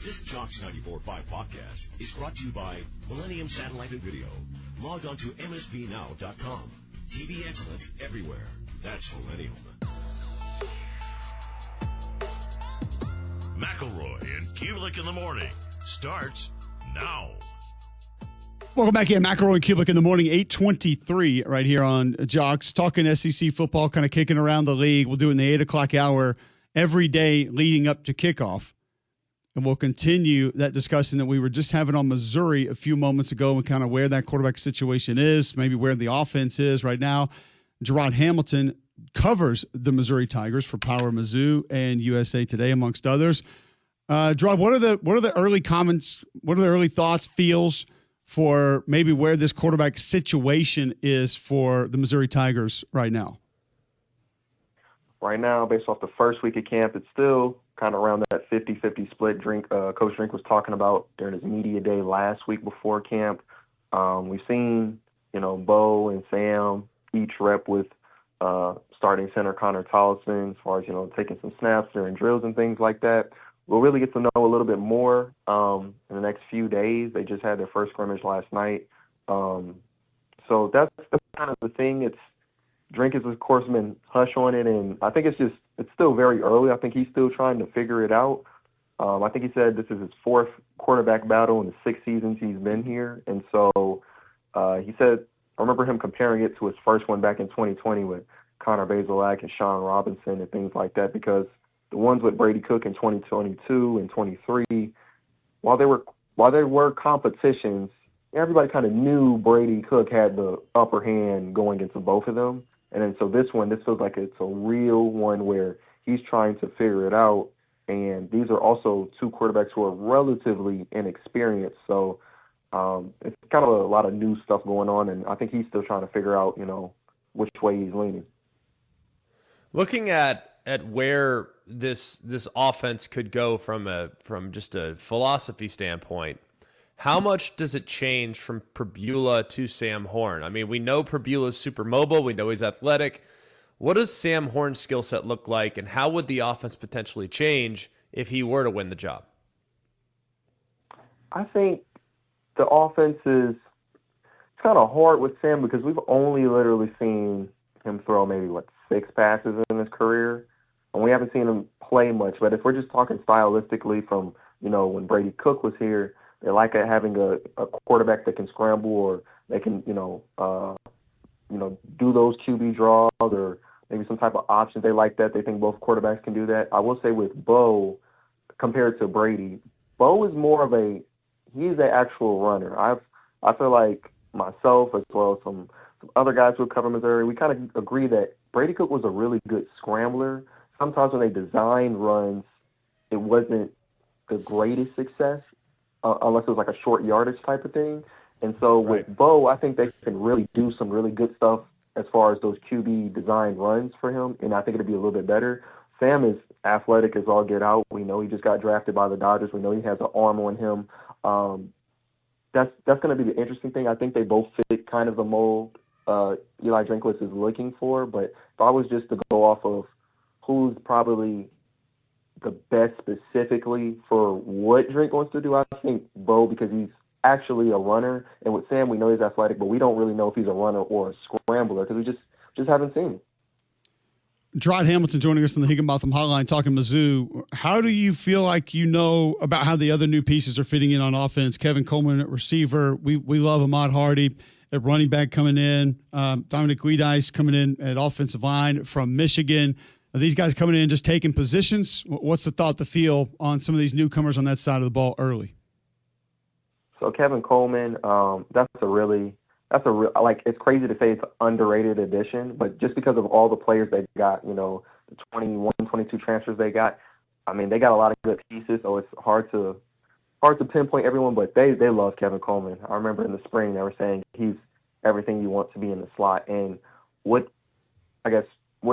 This Jocks 94.5 podcast is brought to you by Millennium Satellite and Video. Log on to msbnow.com. TV excellence everywhere. That's Millennium. McElroy and Cubelic in the morning starts now. Welcome back in. McElroy and Cubelic in the morning, 8:23 right here on Jocks. Talking SEC football, kind of kicking around the league. We'll do it in the 8 o'clock hour every day leading up to kickoff. And we'll continue that discussion that we were just having on Missouri a few moments ago and kind of where that quarterback situation is, maybe where the offense is right now. Jarod Hamilton covers the Missouri Tigers for Power Mizzou and USA Today, amongst others. Jarod, what are the early comments? What are the early thoughts, feels for maybe where this quarterback situation is for the Missouri Tigers right now? Right now, based off the first week of camp, it's still kind of around that 50-50 split. Coach Drink was talking about during his media day last week before camp. We've seen, Bo and Sam each rep with starting center Connor Tolleson as far as, taking some snaps during drills and things like that. We'll really get to know a little bit more in the next few days. They just had their first scrimmage last night. So that's kind of the thing. Drink has, of course, been hush on it, and I think it's still very early. I think he's still trying to figure it out. I think he said this is his fourth quarterback battle in the 6 seasons he's been here. And so he said, I remember him comparing it to his first one back in 2020 with Connor Bazelak and Sean Robinson and things like that, because the ones with Brady Cook in 2022 and 23, while they were competitions, everybody kind of knew Brady Cook had the upper hand going into both of them. And then so this feels like it's a real one where he's trying to figure it out. And these are also two quarterbacks who are relatively inexperienced. So it's kind of a lot of new stuff going on. And I think he's still trying to figure out, which way he's leaning. Looking at where this offense could go from just a philosophy standpoint, how much does it change from Pribula to Sam Horn? I mean, we know Pribula's super mobile. We know he's athletic. What does Sam Horn's skill set look like, and how would the offense potentially change if he were to win the job? I think the offense it's kind of hard with Sam because we've only literally seen him throw maybe, 6 passes in his career. And we haven't seen him play much. But if we're just talking stylistically from, when Brady Cook was here, they like having a quarterback that can scramble, or they can, do those QB draws or maybe some type of options. They like that. They think both quarterbacks can do that. I will say with Bo, compared to Brady, Bo is more of he's an actual runner. I feel like myself as well as some other guys who cover Missouri, we kind of agree that Brady Cook was a really good scrambler. Sometimes when they designed runs, it wasn't the greatest success. Unless it was like a short yardage type of thing. And so with Bo, I think they can really do some really good stuff as far as those QB designed runs for him, and I think it'll be a little bit better. Sam is athletic as all get out. We know he just got drafted by the Dodgers. We know he has an arm on him. That's going to be the interesting thing. I think they both fit kind of the mold Eli Drinkwitz is looking for, but if I was just to go off of who's probably the best specifically for what Drink wants to do, I think Bo, because he's actually a runner. And with Sam, we know he's athletic, but we don't really know if he's a runner or a scrambler because we just haven't seen him. Jarod Hamilton joining us on the Higginbotham Hotline talking Mizzou. How do you feel like about how the other new pieces are fitting in on offense? Kevin Coleman at receiver. We love Ahmad Hardy at running back coming in. Dominic Guidice coming in at offensive line from Michigan. Are these guys coming in and just taking positions? What's the thought, the feel on some of these newcomers on that side of the ball early? So Kevin Coleman, it's crazy to say it's an underrated addition, but just because of all the players they got, the 21, 22 transfers they got, I mean, they got a lot of good pieces, so it's hard to pinpoint everyone, but they love Kevin Coleman. I remember in the spring they were saying he's everything you want to be in the slot, and what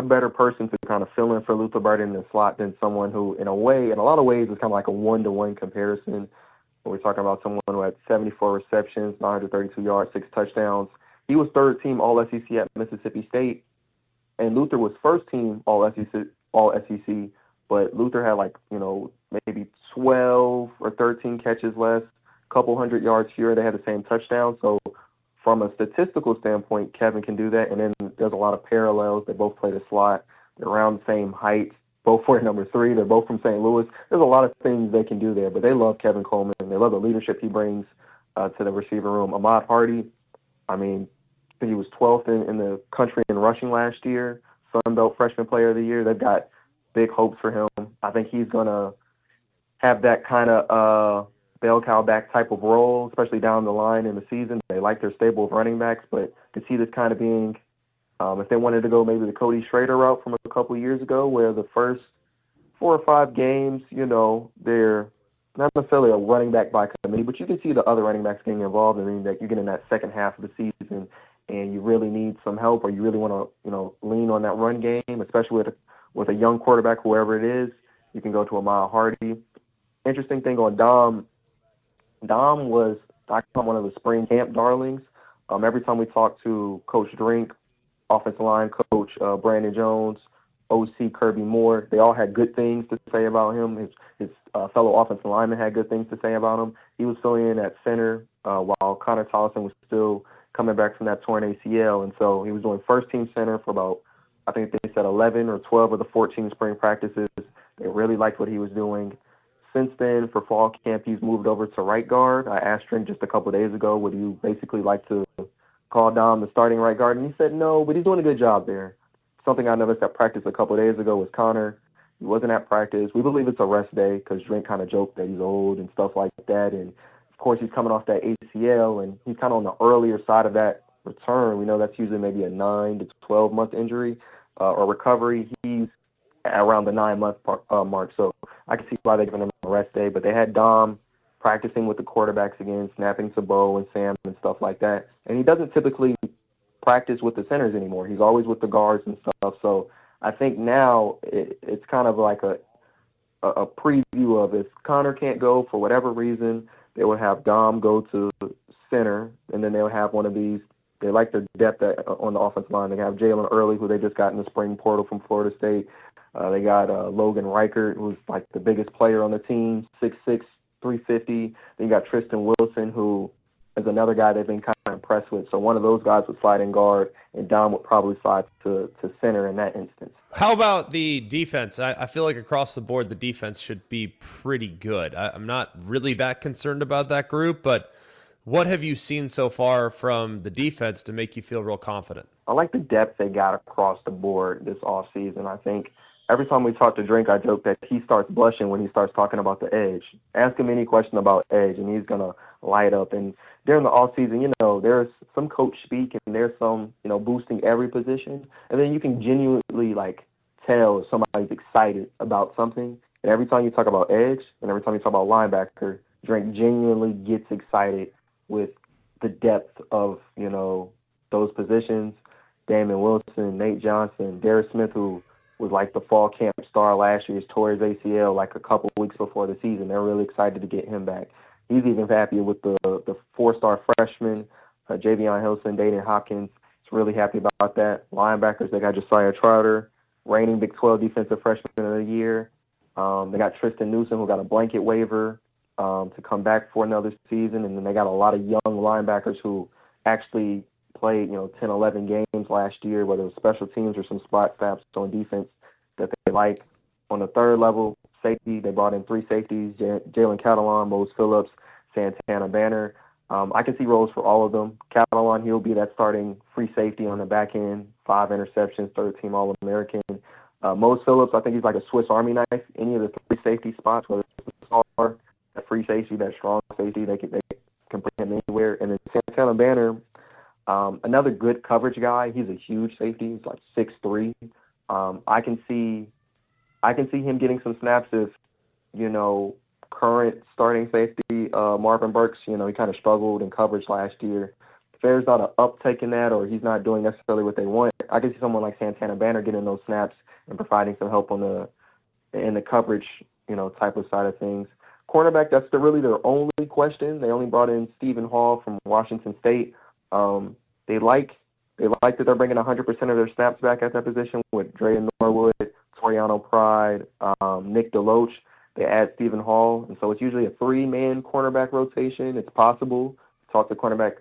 better person to kind of fill in for Luther Burden in the slot than someone who, in a lot of ways, is kind of like a one-to-one comparison. We're talking about someone who had 74 receptions, 932 yards, 6 touchdowns. He was third team All-SEC at Mississippi State, and Luther was first team All-SEC, but Luther had maybe 12 or 13 catches less, a couple hundred yards fewer. They had the same touchdown. So from a statistical standpoint, Kevin can do that. And then there's a lot of parallels. They both play the slot. They're around the same height. Both wear number 3. They're both from St. Louis. There's a lot of things they can do there, but they love Kevin Coleman. They love the leadership he brings to the receiver room. Ahmad Hardy, I think he was 12th in the country in rushing last year, Sun Belt Freshman Player of the Year. They've got big hopes for him. I think he's going to have that kind of bell cow back type of role, especially down the line in the season. They like their stable of running backs, but to see this kind of being, if they wanted to go maybe the Cody Schrader route from a couple of years ago, where the first 4 or 5 games, they're not necessarily a running back by committee, but you can see the other running backs getting involved. That you get in that second half of the season and you really need some help, or you really want to, lean on that run game, especially with a young quarterback, whoever it is, you can go to Ahmad Hardy. Interesting thing on Dom. Dom was, I call him one of the spring camp darlings. Every time we talk to Coach Drink, offensive line coach Brandon Jones, OC Kirby Moore, they all had good things to say about him. His fellow offensive linemen had good things to say about him. He was filling in at center while Connor Tollison was still coming back from that torn ACL, and so he was doing first-team center for about, I think they said 11 or 12 of the 14 spring practices. They really liked what he was doing. Since then, for fall camp, he's moved over to right guard. I asked him just a couple of days ago, would you basically like to call Dom the starting right guard? And he said no, but he's doing a good job there. Something I noticed at practice a couple of days ago was Connor. He wasn't at practice. We believe it's a rest day because Drink kind of joked that he's old and stuff like that. And, of course, he's coming off that ACL, and he's kind of on the earlier side of that return. We know that's usually maybe a 9 to 12-month injury or recovery. He's around the 9-month mark. So I can see why they're giving him a rest day. But they had Dom practicing with the quarterbacks again, snapping to Bo and Sam and stuff like that. And he doesn't typically practice with the centers anymore. He's always with the guards and stuff. So I think now it's kind of like a preview of if Connor can't go for whatever reason, they would have Dom go to center, and then they'll have one of these. They like their depth on the offensive line. They have Jalen Early, who they just got in the spring portal from Florida State. They got Logan Reichert, who's like the biggest player on the team, 6'6", 350. Then you got Tristan Wilson, who is another guy they've been kind of impressed with. So one of those guys would slide in guard, and Dom would probably slide to center in that instance. How about the defense? I feel like across the board the defense should be pretty good. I'm not really that concerned about that group, but what have you seen so far from the defense to make you feel real confident? I like the depth they got across the board this offseason. I think every time we talk to Drink, I joke that he starts blushing when he starts talking about the edge. Ask him any question about edge, and he's going to light up. And during the offseason, there's some coach speak, and there's some, boosting every position. And then you can genuinely, tell if somebody's excited about something. And every time you talk about edge and every time you talk about linebacker, Drink genuinely gets excited with the depth of, those positions. Damon Wilson, Nate Johnson, Darius Smith, who was like the fall camp star last year, tore his ACL a couple of weeks before the season. They're really excited to get him back. He's even happy with the 4-star freshman, Javion Hilson, Dayton Hopkins. He's really happy about that. Linebackers, they got Josiah Trotter, reigning Big 12 Defensive Freshman of the Year. They got Tristan Newsom, who got a blanket waiver to come back for another season. And then they got a lot of young linebackers who actually played, 10, 11 games last year, whether it was special teams or some spot snaps on defense that they like. On the third level, safety, they brought in 3 safeties, Jalen Catalon, Mose Phillips, Santana Banner. I can see roles for all of them. Catalon, he'll be that starting free safety on the back end, 5 interceptions, third-team All-American. Mose Phillips, I think he's like a Swiss Army knife. Any of the 3 safety spots, whether it's the star, that free safety, that strong safety, they can put him anywhere. And then Santana Banner, another good coverage guy. He's a huge safety. He's like 6'3". I can see him getting some snaps if, current starting safety Marvin Burks, he kind of struggled in coverage last year. If there's not an uptake in that, or he's not doing necessarily what they want, I can see someone like Santana Banner getting those snaps and providing some help in the coverage, type of side of things. Cornerback, that's really their only question. They only brought in Stephen Hall from Washington State. They like that they're bringing 100% of their snaps back at that position with Dre and Norwood, Toriano Pride, Nick DeLoach. They add Stephen Hall, and so it's usually a 3-man cornerback rotation. It's possible. Talk to cornerback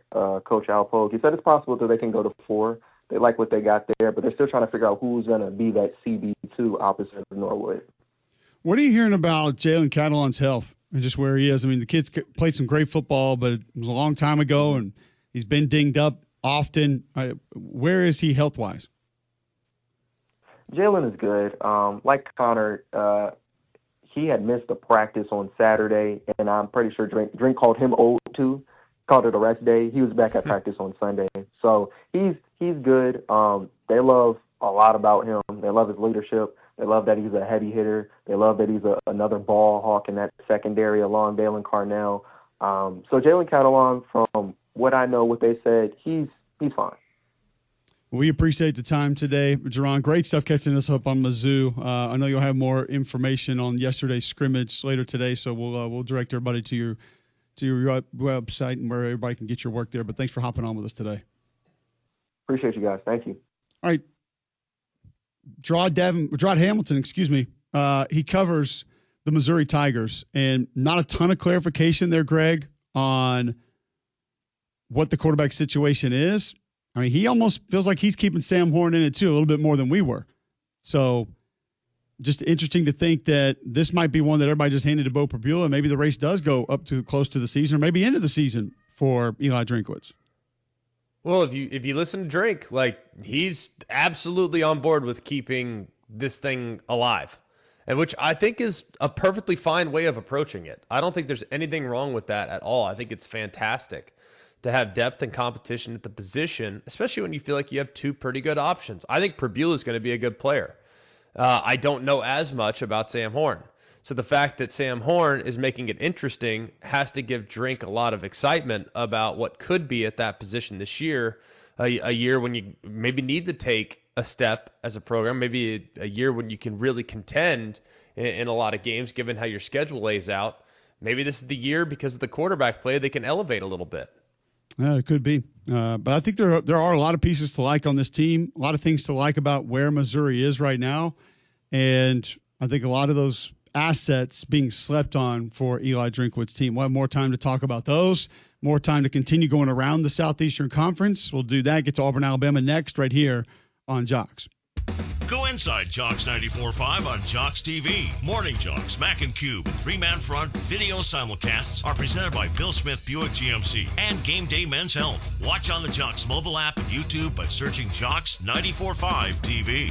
coach Al Pogue. He said it's possible that they can go to 4. They like what they got there, but they're still trying to figure out who's going to be that CB2 opposite of Norwood. What are you hearing about Jalen Catalon's health and just where he is? I mean, the kid's played some great football, but it was a long time ago, and he's been dinged up often. Where is he health-wise? Jalen is good. Like Connor, he had missed a practice on Saturday, and I'm pretty sure Drink called him old too. Called it a rest day. He was back at practice on Sunday, so he's good. They love a lot about him. They love his leadership. They love that he's a heavy hitter. They love that he's another ball hawk in that secondary along Dalen Carnell. So Jalen Catalon, from what I know, what they said, he's fine. We appreciate the time today, Jarod. Great stuff catching us up on Mizzou. I know you'll have more information on yesterday's scrimmage later today, so we'll direct everybody to your website and where everybody can get your work there. But thanks for hopping on with us today. Appreciate you guys. Thank you. All right. Jarod Hamilton, he covers the Missouri Tigers, and not a ton of clarification there, Greg, on what the quarterback situation is. I mean, he almost feels like he's keeping Sam Horn in it too, a little bit more than we were. So just interesting to think that this might be one that everybody just handed to Bo Pribula. Maybe the race does go up to close to the season, or maybe into the season for Eli Drinkwitz. Well, if you listen to Drink, he's absolutely on board with keeping this thing alive, and which I think is a perfectly fine way of approaching it. I don't think there's anything wrong with that at all. I think it's fantastic to have depth and competition at the position, especially when you feel like you have 2 pretty good options. I think Pribula is going to be a good player. I don't know as much about Sam Horn. So the fact that Sam Horn is making it interesting has to give Drink a lot of excitement about what could be at that position this year, a year when you maybe need to take a step as a program, maybe a year when you can really contend in a lot of games given how your schedule lays out. Maybe this is the year because of the quarterback play they can elevate a little bit. Yeah, it could be. But I think there are a lot of pieces to like on this team, a lot of things to like about where Missouri is right now. And I think a lot of those assets being slept on for Eli Drinkwitz's team. We'll have more time to talk about those, more time to continue going around the Southeastern Conference. We'll do that, get to Auburn, Alabama next right here on Jocks. Go inside Jocks 94.5 on Jocks TV. Morning Jocks, Mac and Cube, and 3-Man Front video simulcasts are presented by Bill Smith Buick GMC and Game Day Men's Health. Watch on the Jocks mobile app and YouTube by searching Jocks 94.5 TV.